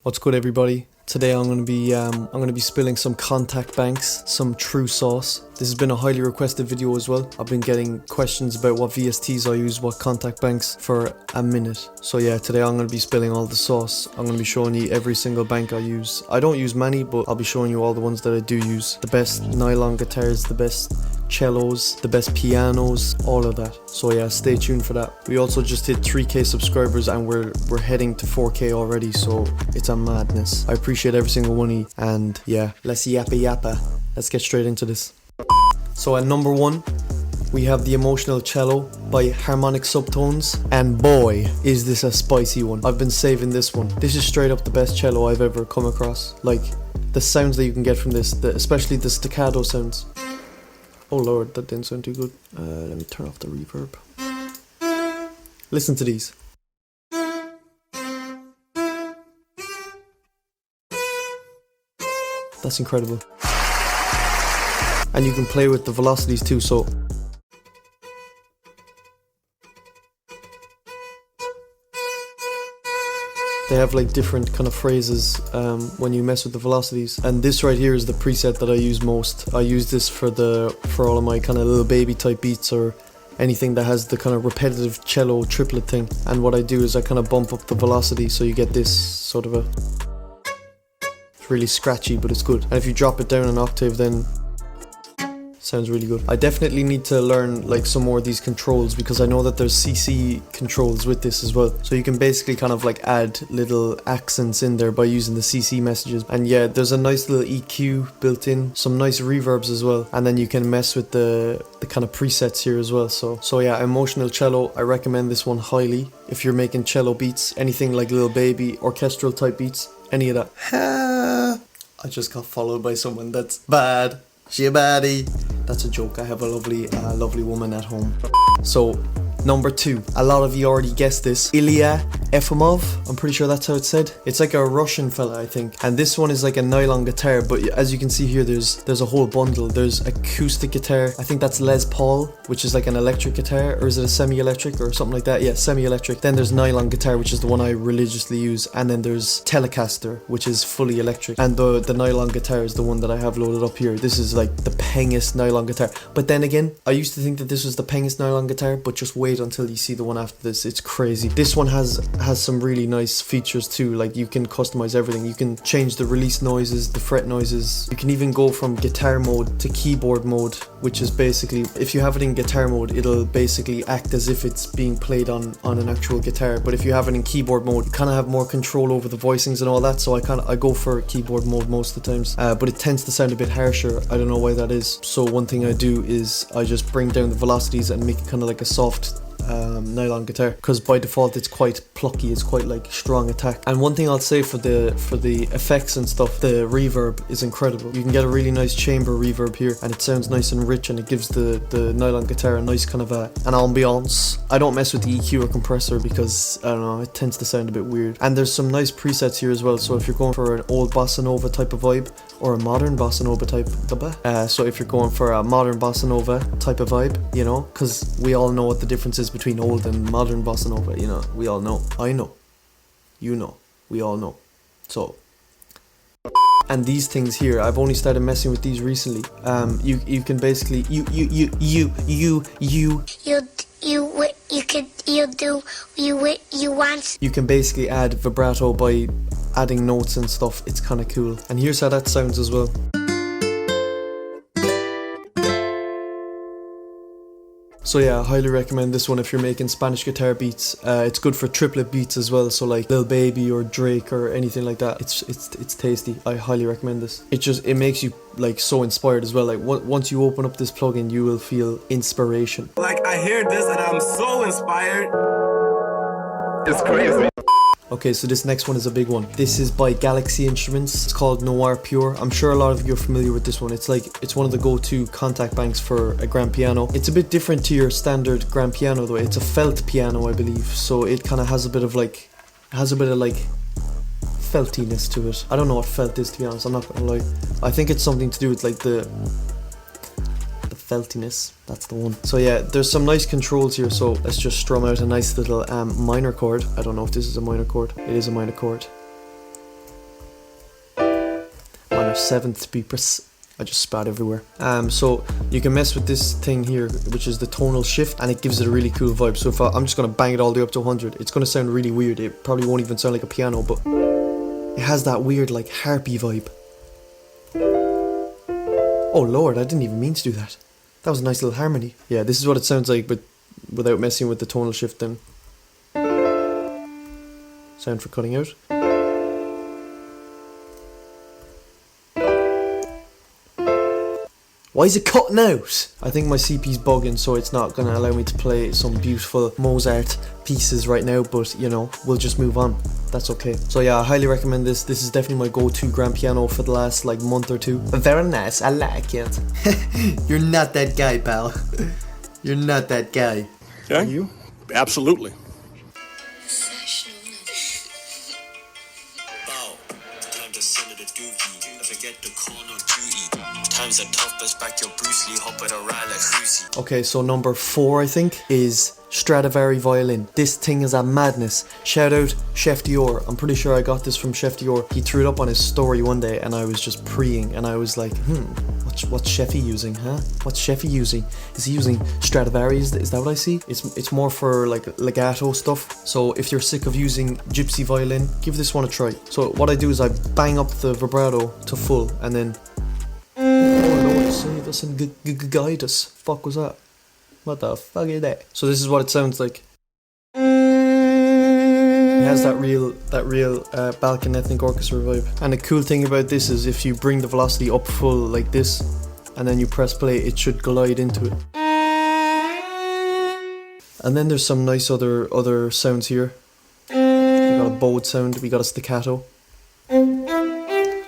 What's good, everybody? Today I'm going to be spilling some Kontakt banks, some true sauce. This has been a highly requested video as well. I've been getting questions about what VSTs I use, what Kontakt banks for a minute. So yeah, today I'm going to be spilling all the sauce. I'm going to be showing you every single bank I use. I don't use many, but I'll be showing you all the ones that I do use. The best nylon guitars, the best cellos, the best pianos, all of that. So yeah, stay tuned for that. We also just hit 3k subscribers and we're heading to 4k already, so it's a madness. I appreciate every single one of you, and yeah, let's yappa. Let's get straight into this. So at number 1, we have the Emotional Cello by Harmonic Subtones, and boy, is this a spicy one. I've been saving this one. This is straight up the best cello I've ever come across. Like, the sounds that you can get from this, especially the staccato sounds. Oh lord, that didn't sound too good. Let me turn off the reverb. Listen to these. That's incredible. And you can play with the velocities too, so they have like different kind of phrases when you mess with the velocities. And this right here is the preset that I use most. I use this for all of my kind of little baby type beats or anything that has the kind of repetitive cello triplet thing. And what I do is I kind of bump up the velocity so you get this sort of it's really scratchy, but it's good. And if you drop it down an octave, then sounds really good. I definitely need to learn like some more of these controls, because I know that there's CC controls with this as well. So you can basically kind of like add little accents in there by using the CC messages. And yeah, there's a nice little EQ built in, some nice reverbs as well. And then you can mess with the kind of presets here as well. So yeah, Emotional Cello, I recommend this one highly. If you're making cello beats, anything like Little Baby, orchestral type beats, any of that. I just got followed by someone that's bad. She a baddie. That's a joke. I have a lovely woman at home. So, number 2. A lot of you already guessed this. Ilya Efimov. I'm pretty sure that's how it's said. It's like a Russian fella, I think. And this one is like a nylon guitar, but as you can see here, there's a whole bundle. There's acoustic guitar. I think that's Les Paul, which is like an electric guitar, or is it a semi-electric or something like that? Yeah, semi-electric. Then there's nylon guitar, which is the one I religiously use. And then there's Telecaster, which is fully electric. And the nylon guitar is the one that I have loaded up here. This is like the pengest nylon guitar. But then again, I used to think that this was the pengest nylon guitar, but just wait until you see the one after this. It's crazy. This one has some really nice features too. Like, you can customize everything. You can change the release noises, the fret noises. You can even go from guitar mode to keyboard mode, which is basically, if you have it in guitar mode, it'll basically act as if it's being played on an actual guitar. But if you have it in keyboard mode, you kind of have more control over the voicings and all that. So I go for keyboard mode most of the times, but it tends to sound a bit harsher. I don't know why that is. So one thing I do is I just bring down the velocities and make it kind of like a soft nylon guitar, because by default it's quite plucky, it's quite like strong attack. And one thing I'll say for the effects and stuff, the reverb is incredible. You can get a really nice chamber reverb here, and it sounds nice and rich, and it gives the nylon guitar a nice kind of an ambiance. I don't mess with the EQ or compressor because, I don't know, it tends to sound a bit weird. And there's some nice presets here as well. So if you're going for an old bossa nova type of vibe, or a modern bossa nova type so if you're going for a modern bossa nova type of vibe, you know, because we all know what the difference is between old and modern bossa nova, you know, we all know. I know, you know, we all know. So, and these things here, I've only started messing with these recently. You can basically you can basically add vibrato by adding notes and stuff. It's kind of cool. And here's how that sounds as well. So yeah, I highly recommend this one if you're making Spanish guitar beats. It's good for triplet beats as well, so like Lil Baby or Drake or anything like that. It's tasty. I highly recommend this. It makes you like so inspired as well. Like once you open up this plugin, you will feel inspiration. Like, I hear this and I'm so inspired. It's crazy. Okay, so this next one is a big one. This is by Galaxy Instruments. It's called Noire Piano. I'm sure a lot of you are familiar with this one. It's one of the go-to Kontakt banks for a grand piano. It's a bit different to your standard grand piano though. It's a felt piano, I believe. So it kind of has a bit of like feltiness to it. I don't know what felt is, to be honest. I'm not gonna lie. I think it's something to do with like the feltiness, that's the one. So yeah, there's some nice controls here, so let's just strum out a nice little minor chord. I don't know if this is a minor chord. It is a minor chord. 7th to be I just spat everywhere. So you can mess with this thing here, which is the tonal shift, and it gives it a really cool vibe. So if I'm just gonna bang it all the way up to 100, it's gonna sound really weird. It probably won't even sound like a piano, but it has that weird like harpy vibe. Oh lord, I didn't even mean to do that. That was a nice little harmony. Yeah, this is what it sounds like, but without messing with the tonal shift then. Sound for cutting out. Why is it cutting out? I think my CP's bugging, so it's not going to allow me to play some beautiful Mozart pieces right now, but you know, we'll just move on. That's okay. So yeah, I highly recommend this. This is definitely my go-to grand piano for the last like month or two. Very nice, I like it. You're not that guy, pal. You're not that guy. Yeah, you? Absolutely. Okay, so number 4 I think is Stradivari Violin. This thing is a madness. Shout out Chef Dior. I'm pretty sure I got this from Chef Dior. He threw it up on his story one day and I was just preying and I was like, what's Chefy using, huh? What's Chefy using? Is he using Stradivari? Is that what I see? It's more for like legato stuff. So if you're sick of using gypsy violin, give this one a try. So what I do is I bang up the vibrato to full and then save us and guide us. Fuck was that? What the fuck is that? So this is what it sounds like. It has that real Balkan ethnic orchestra vibe. And the cool thing about this is if you bring the velocity up full like this and then you press play, it should glide into it. And then there's some nice other sounds here. We got a bowed sound, we got a staccato.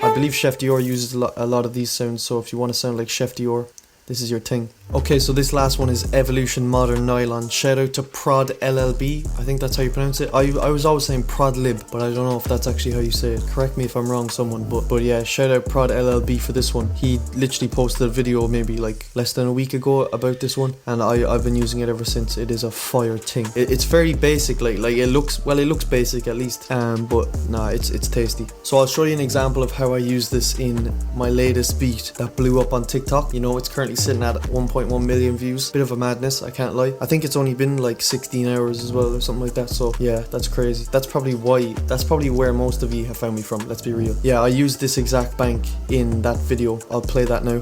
I believe Chef Dior uses a lot of these sounds, so if you want to sound like Chef Dior, this is your thing. Okay, so this last one is Evolution Modern Nylon. Shout out to Prod LLB. I think that's how you pronounce it. I was always saying Prod Lib, but I don't know if that's actually how you say it. Correct me if I'm wrong, someone. But yeah, shout out Prod LLB for this one. He literally posted a video maybe like less than a week ago about this one, and I've been using it ever since. It is a fire thing. It's very basic, like it looks basic at least. But nah, it's tasty. So I'll show you an example of how I use this in my latest beat that blew up on TikTok. You know, it's currently sitting at 1.1 million views. Bit of a madness, I can't lie. I think it's only been like 16 hours as well or something like that, so yeah, that's crazy. That's probably where most of you have found me from, let's be real. Yeah, I used this exact bank in that video. I'll play that now.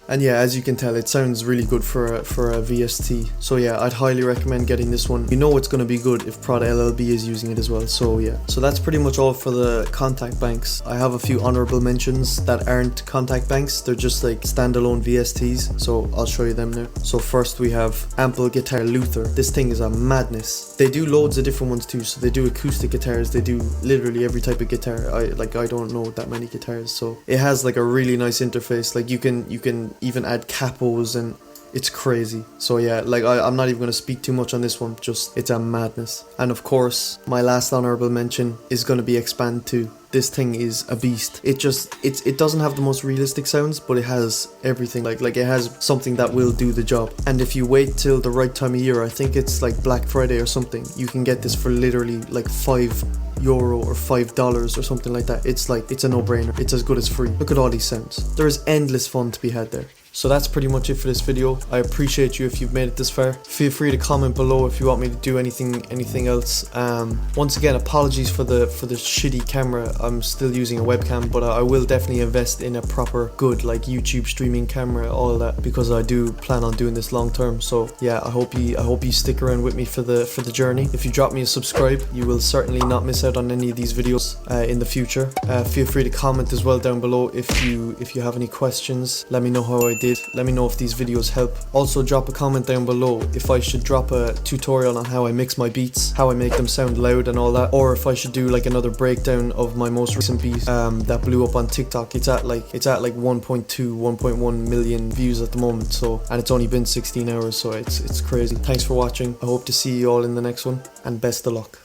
And yeah, as you can tell, it sounds really good for a VST. So yeah, I'd highly recommend getting this one. You know it's going to be good if Prod LLB is using it as well. So yeah, so that's pretty much all for the Kontakt banks. I have a few honorable mentions that aren't Kontakt banks. They're just like standalone VSTs. So I'll show you them now. So first we have Ample Guitar Luther. This thing is a madness. They do loads of different ones too. So they do acoustic guitars. They do literally every type of guitar. I don't know that many guitars. So it has like a really nice interface. Like you can even add capos and it's crazy. So yeah, like I'm not even going to speak too much on this one, just it's a madness. And of course my last honorable mention is going to be Xpand 2. This thing is a beast. It doesn't have the most realistic sounds, but it has everything. Like it has something that will do the job. And if you wait till the right time of year, I think it's like Black Friday or something, you can get this for literally like €5 or $5 or something like that. It's a no-brainer. It's as good as free. Look at all these sounds. There is endless fun to be had there. So that's pretty much it for this video. I appreciate you if you've made it this far. Feel free to comment below if you want me to do anything else. Once again, apologies for the shitty camera. I'm still using a webcam, but I will definitely invest in a proper good like YouTube streaming camera, all that, because I do plan on doing this long term. So yeah, I hope you stick around with me for the journey. If you drop me a subscribe, you will certainly not miss out on any of these videos in the future. Feel free to comment as well down below if you have any questions. Let me know how I did. Let me know if these videos help. Also drop a comment down below if I should drop a tutorial on how I mix my beats, how I make them sound loud and all that, or if I should do like another breakdown of my most recent beat that blew up on TikTok. It's at like 1.1 million views at the moment, so, and it's only been 16 hours, so it's crazy. Thanks for watching. I hope to see you all in the next one, and best of luck.